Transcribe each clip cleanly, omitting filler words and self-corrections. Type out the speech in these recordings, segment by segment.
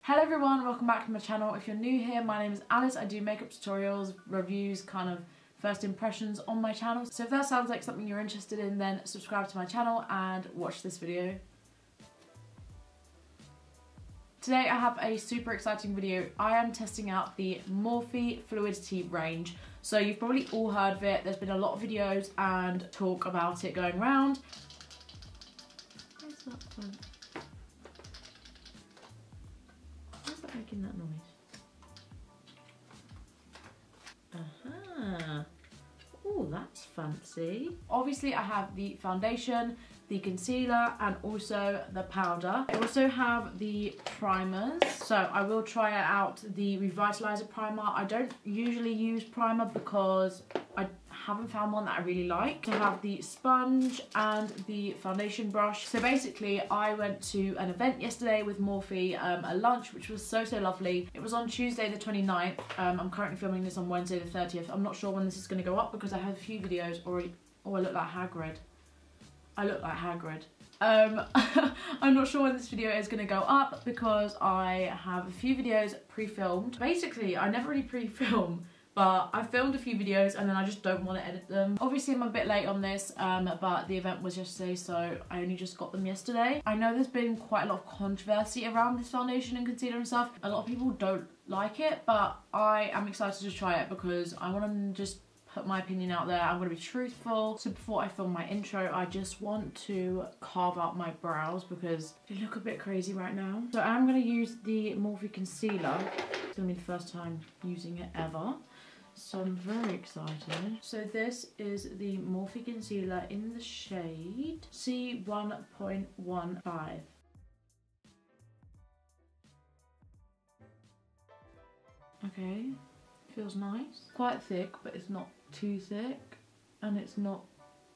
Hello everyone, welcome back to my channel. If you're new here, my name is Alice. I do makeup tutorials, reviews, kind of first impressions on my channel. So if that sounds like something you're interested in, then subscribe to my channel and watch this video. Today I have a super exciting video. I am testing out the Morphe Fluidity range. So you've probably all heard of it. There's been a lot of videos and talk about it going around. Where's that from? Making that noise. Aha. Oh, that's fancy. Obviously I have the foundation, the concealer and also the powder. I also have the primers, so I will try out the Revitalizer primer. I don't usually use primer because I haven't found one that I really like. I have the sponge and the foundation brush. So basically I went to an event yesterday with Morphe, a lunch, which was so lovely. It was on Tuesday the 29th. I'm currently filming this on Wednesday the 30th. I'm not sure when this is going to go up because I have a few videos already. Oh, I look like Hagrid. I look like Hagrid. I'm not sure when this video is going to go up because I have a few videos pre-filmed. Basically, I never really pre-film, but I filmed a few videos and then I just don't want to edit them. Obviously, I'm a bit late on this, but the event was yesterday, so I only just got them yesterday. I know there's been quite a lot of controversy around this foundation and concealer and stuff. A lot of people don't like it, but I am excited to try it because I want to just put my opinion out there. I'm going to be truthful. So before I film my intro, I just want to carve out my brows because they look a bit crazy right now. So I'm going to use the Morphe concealer. It's going to be the first time using it ever. So I'm very excited. So this is the Morphe concealer in the shade C1.15. Okay, feels nice. Quite thick, but it's not too thick and it's not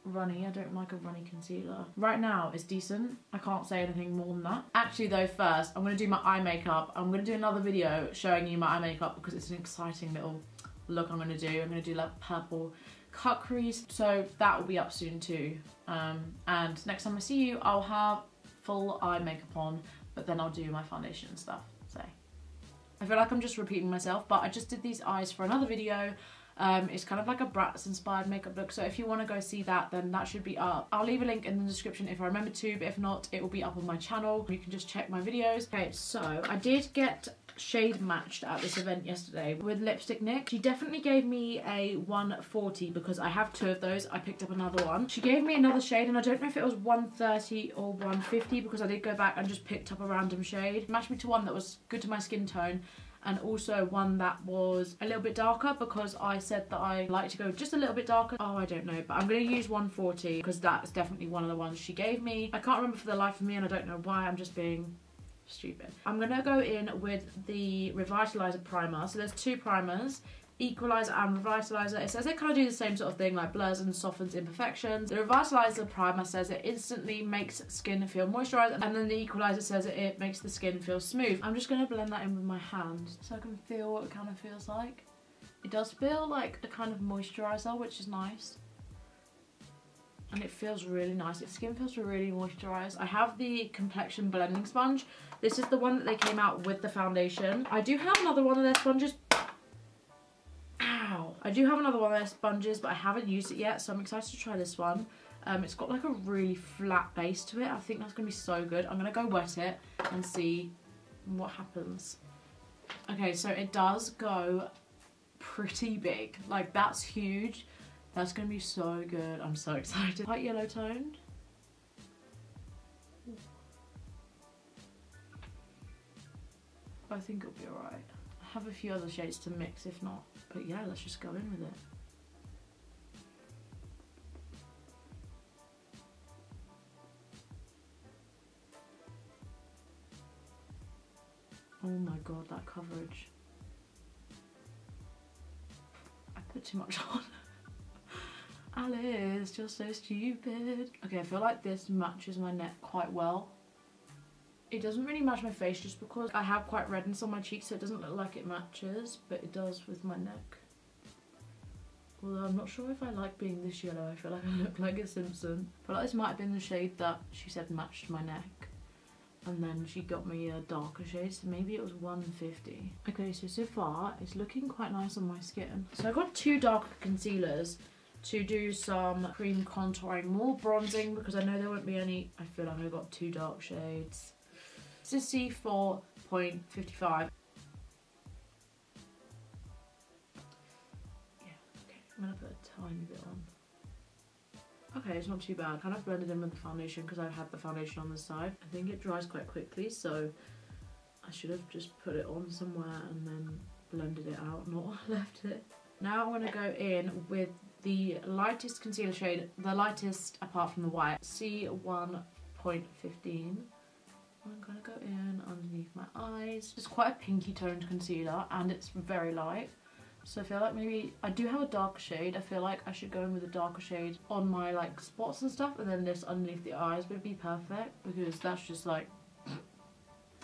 runny. I don't like a runny concealer. Right now it's decent. I can't say anything more than that. Actually though, first I'm going to do my eye makeup. I'm going to do another video showing you my eye makeup because it's an exciting little look I'm going to do. I'm going to do like purple cut crease, so that will be up soon too. And next time I see you I'll have full eye makeup on, but then I'll do my foundation and stuff. So I feel like I'm just repeating myself, but I just did these eyes for another video. It's kind of like a Bratz inspired makeup look, so if you want to go see that, then that should be up. I'll leave a link in the description if I remember to, but if not, it will be up on my channel. You can just check my videos. Okay, so I did get shade matched at this event yesterday with Lipstick Nick. She definitely gave me a 140 because I have two of those. I picked up another one. She gave me another shade and I don't know if it was 130 or 150 because I did go back and just picked up a random shade. Matched me to one that was good to my skin tone, and also one that was a little bit darker because I said that I like to go just a little bit darker. Oh, I don't know, but I'm going to use 140 because that's definitely one of the ones she gave me. I can't remember for the life of me and I don't know why. I'm just being stupid. I'm going to go in with the Revitalizer primer. So there's two primers, Equalizer and Revitalizer. It says they kind of do the same sort of thing, like blurs and softens imperfections. The Revitalizer primer says it instantly makes skin feel moisturized, and then the Equalizer says it makes the skin feel smooth. I'm just going to blend that in with my hand so I can feel what it kind of feels like. It does feel like a kind of moisturizer, which is nice. And it feels really nice. The skin feels really moisturized. I have the complexion blending sponge. This is the one that they came out with the foundation. I do have another one of their sponges. Ow! I do have another one of their sponges, but I haven't used it yet, so I'm excited to try this one. It's got like a really flat base to it. I think that's going to be so good. I'm going to go wet it and see what happens. Okay, so it does go pretty big. Like, that's huge. That's going to be so good. I'm so excited. Quite yellow toned. I think it'll be alright. I have a few other shades to mix if not. But yeah, let's just go in with it. Oh my god, that coverage. I put too much on. Alice, you're so stupid. Okay, I feel like this matches my neck quite well. It doesn't really match my face just because I have quite redness on my cheeks, so it doesn't look like it matches, but it does with my neck. Although I'm not sure if I like being this yellow. I feel like I look like a Simpson. I feel like this might have been the shade that she said matched my neck. and then she got me a darker shade, so maybe it was 150. Okay, so far it's looking quite nice on my skin. So I got 2 darker concealers to do some cream contouring, more bronzing, because I know there won't be any. I feel like I got 2 dark shades. This is C4.55. Yeah, okay, I'm gonna put a tiny bit on. Okay, it's not too bad. Kind of blended in with the foundation because I've had the foundation on the side. I think it dries quite quickly, so I should have just put it on somewhere and then blended it out, not left it. Now I'm going to go in with the lightest concealer shade, the lightest apart from the white, C1.15. I'm going to go in underneath my eyes. It's quite a pinky toned concealer and it's very light. So I feel like maybe, I do have a darker shade. I feel like I should go in with a darker shade on my like spots and stuff, and then this underneath the eyes would be perfect because that's just like,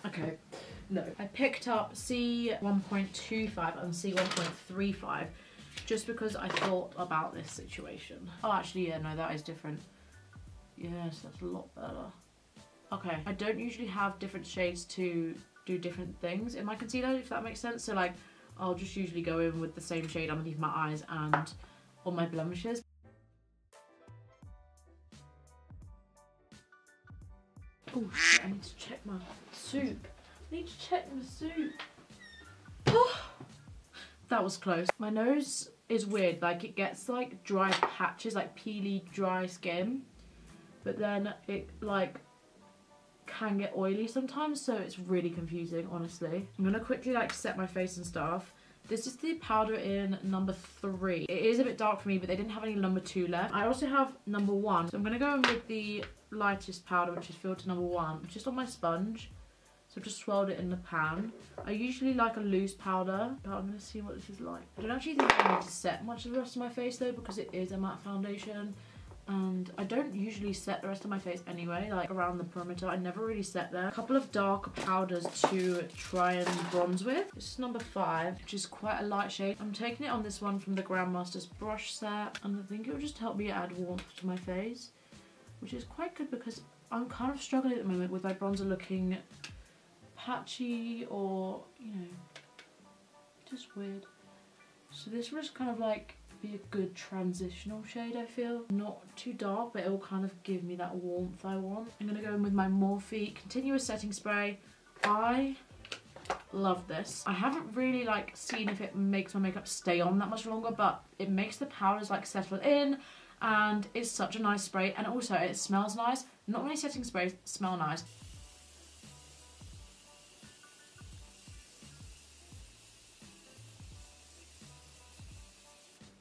okay, no. I picked up C1.25 and C1.35 just because I thought about this situation. Oh, actually, yeah, no, that is different. Yes, that's a lot better. Okay, I don't usually have different shades to do different things in my concealer, if that makes sense. So like, I'll just usually go in with the same shade underneath my eyes and on my blemishes. Oh shit, I need to check my soup. I need to check my soup. Oh, that was close. My nose is weird, like it gets like dry patches, like peely dry skin, but then it like can get oily sometimes, so it's really confusing, honestly. I'm gonna quickly like set my face and stuff. This is the powder in number 3. It is a bit dark for me, but they didn't have any number 2 left. I also have number 1, so I'm gonna go in with the lightest powder, which is filter number 1, just on my sponge. So I've just swirled it in the pan. I usually like a loose powder, but I'm gonna see what this is like. I don't actually think I need to set much of the rest of my face though, because it is a matte foundation. And I don't usually set the rest of my face anyway, like around the perimeter. I never really set there. A couple of darker powders to try and bronze with. This is number 5, which is quite a light shade. I'm taking it on this one from the Grandmaster's brush set, and I think it will just help me add warmth to my face, which is quite good because I'm kind of struggling at the moment with my bronzer looking patchy or, you know, just weird. So this was kind of like be a good transitional shade, I feel. Not too dark, but it will kind of give me that warmth I want. I'm going to go in with my Morphe Continuous Setting Spray. I love this. I haven't really like seen if it makes my makeup stay on that much longer, but it makes the powders like settle in, and it's such a nice spray, and also it smells nice. Not many setting sprays smell nice.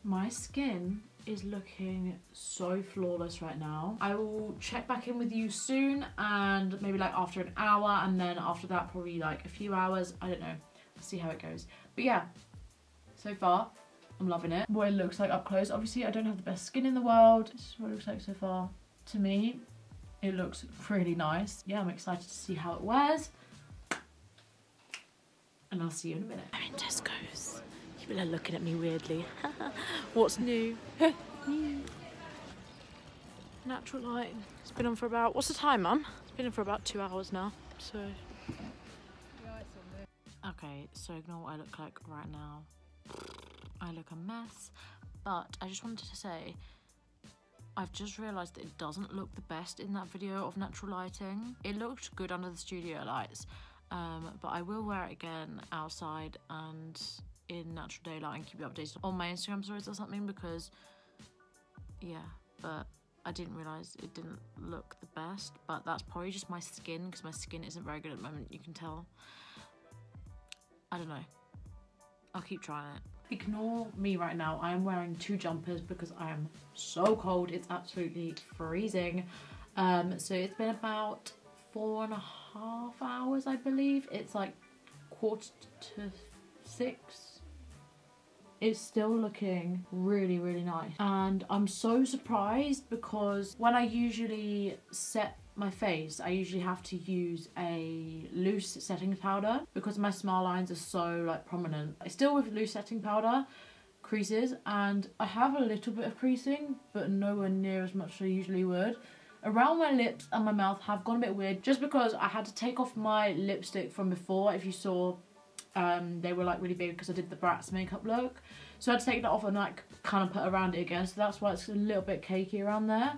My skin is looking so flawless right now. I will check back in with you soon, and maybe like after an hour, and then after that probably like a few hours. I don't know. We'll see how it goes. But yeah, so far I'm loving it. What it looks like up close. Obviously I don't have the best skin in the world. This is what it looks like so far. To me, it looks really nice. Yeah, I'm excited to see how it wears. And I'll see you in a minute. I'm in Tesco's. People are looking at me weirdly. What's new? Natural light. It's been on for about, what's the time, Mum? It's been on for about 2 hours now, so. Okay, so ignore what I look like right now. I look a mess, but I just wanted to say, I've just realised that it doesn't look the best in that video of natural lighting. It looked good under the studio lights, but I will wear it again outside and in natural daylight and keep you updated on my Instagram stories or something, because yeah, but I didn't realise it didn't look the best, but that's probably just my skin, because my skin isn't very good at the moment, you can tell. I don't know, I'll keep trying it. Ignore me right now, I am wearing 2 jumpers because I am so cold, it's absolutely freezing. So it's been about 4.5 hours, I believe. It's like 5:45. It's still looking really, really nice. And I'm so surprised because when I usually set my face, I usually have to use a loose setting powder because my smile lines are so like prominent. I still with loose setting powder, creases, and I have a little bit of creasing, but nowhere near as much as I usually would. around my lips and my mouth have gone a bit weird just because I had to take off my lipstick from before. If you saw, they were like really big because I did the Bratz makeup look. So I had to take that off and like kind of put around it again. So that's why it's a little bit cakey around there.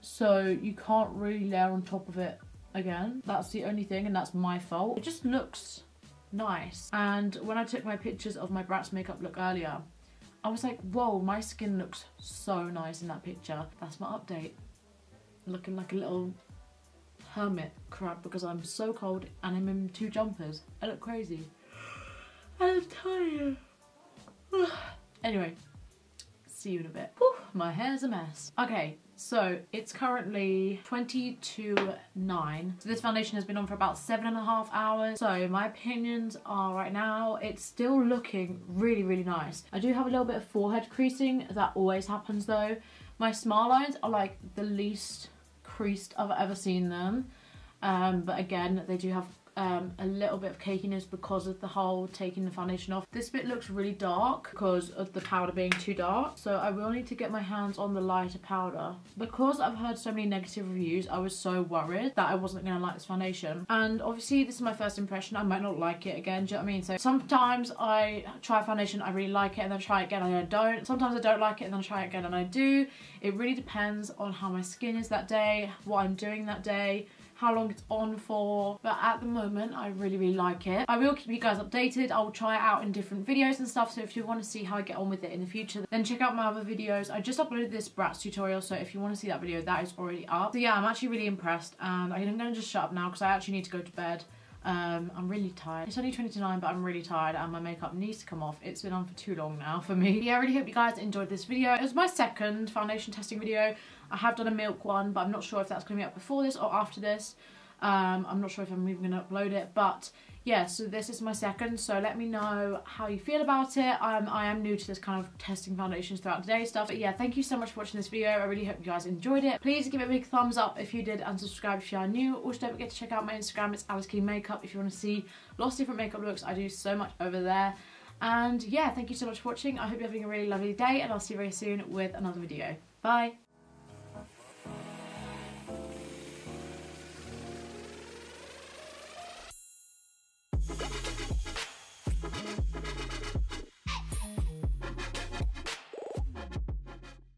So you can't really layer on top of it again. That's the only thing, and that's my fault. It just looks nice. And when I took my pictures of my Bratz makeup look earlier, I was like, whoa, my skin looks so nice in that picture. That's my update. Looking like a little hermit crab because I'm so cold and I'm in 2 jumpers. I look crazy. I'm tired. Anyway, see you in a bit. Whew, my hair's a mess. Okay, so it's currently 20 to 9. So this foundation has been on for about 7.5 hours. So my opinions are right now, it's still looking really, really nice. I do have a little bit of forehead creasing. That always happens though. My smile lines are like the least creased I've ever seen them. But again, they do have a little bit of cakiness because of the whole taking the foundation off. This bit looks really dark because of the powder being too dark, so I will need to get my hands on the lighter powder. Because I've heard so many negative reviews, I was so worried that I wasn't going to like this foundation, and obviously this is my first impression. I might not like it again, do you know what I mean? So sometimes I try a foundation, I really like it, and then try it again and I don't. Sometimes I don't like it and then try it again and I do. It really depends on how my skin is that day, what I'm doing that day, how long it's on for, but at the moment I really, really like it. I will keep you guys updated. I will try it out in different videos and stuff, so if you want to see how I get on with it in the future, then check out my other videos. I just uploaded this Bratz tutorial, so if you want to see that video, that is already up. So yeah, I'm actually really impressed, and I'm gonna just shut up now because I actually need to go to bed. I'm really tired. It's only 20 to 9, but I'm really tired and my makeup needs to come off. It's been on for too long now for me. Yeah, I really hope you guys enjoyed this video. It was my second foundation testing video. I have done a milk one, but I'm not sure if that's going to be up before this or after this. I'm not sure if I'm even going to upload it, but yeah, so this is my second, so let me know how you feel about it. I am new to this kind of testing foundations throughout the day stuff, but yeah, thank you so much for watching this video. I really hope you guys enjoyed it. Please give it a big thumbs up if you did, and subscribe if you are new. Also, don't forget to check out my Instagram. It's Alice Key Makeup if you want to see lots of different makeup looks. I do so much over there. And yeah, thank you so much for watching. I hope you're having a really lovely day, and I'll see you very soon with another video. Bye.